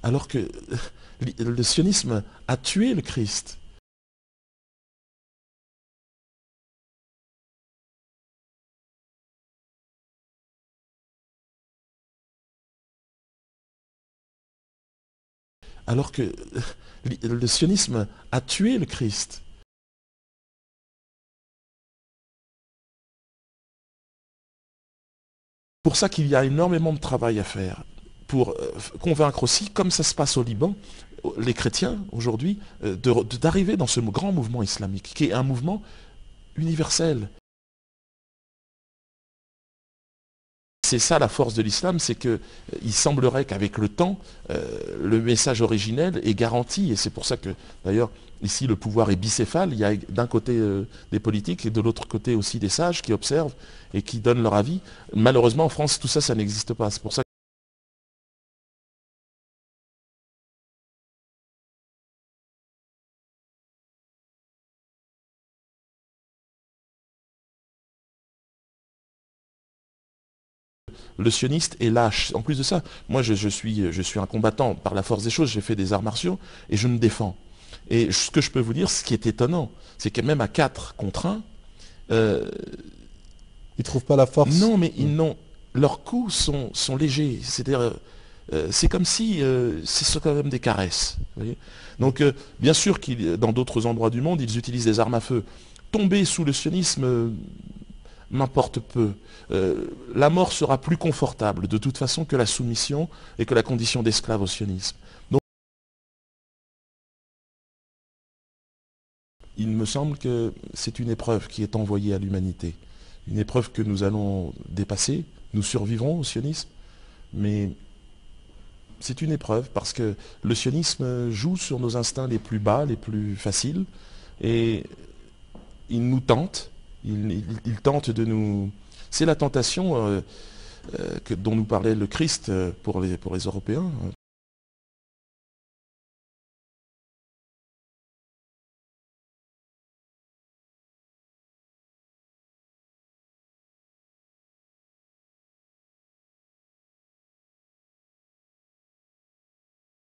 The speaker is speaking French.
alors que le sionisme a tué le Christ. Alors que le sionisme a tué le Christ. C'est pour ça qu'il y a énormément de travail à faire pour convaincre aussi, comme ça se passe au Liban, les chrétiens aujourd'hui, d'arriver dans ce grand mouvement islamique, qui est un mouvement universel. C'est ça la force de l'islam, c'est qu'il semblerait qu'avec le temps, le message originel est garanti. Et c'est pour ça que, d'ailleurs, ici, le pouvoir est bicéphale. Il y a d'un côté des politiques et de l'autre côté aussi des sages qui observent et qui donnent leur avis. Malheureusement, en France, tout ça, ça n'existe pas. C'est pour ça que le sioniste est lâche. En plus de ça, moi, je suis un combattant par la force des choses. J'ai fait des arts martiaux et je me défends. Et ce que je peux vous dire, ce qui est étonnant, c'est que même à 4 contre 1, Ils trouvent pas la force. non, mais ils n'ont, leurs coups sont légers. C'est-à-dire, c'est comme si c'est quand même des caresses. Vous voyez. Donc, bien sûr qu'il dans d'autres endroits du monde, ils utilisent des armes à feu. Tomber sous le sionisme m'importe peu. La mort sera plus confortable de toute façon que la soumission et que la condition d'esclave au sionisme. Donc, il me semble que c'est une épreuve qui est envoyée à l'humanité. Une épreuve que nous allons dépasser. Nous survivrons au sionisme, mais c'est une épreuve parce que le sionisme joue sur nos instincts les plus bas, les plus faciles, et il nous tente, il tente de nous... C'est la tentation dont nous parlait le Christ pour les Européens.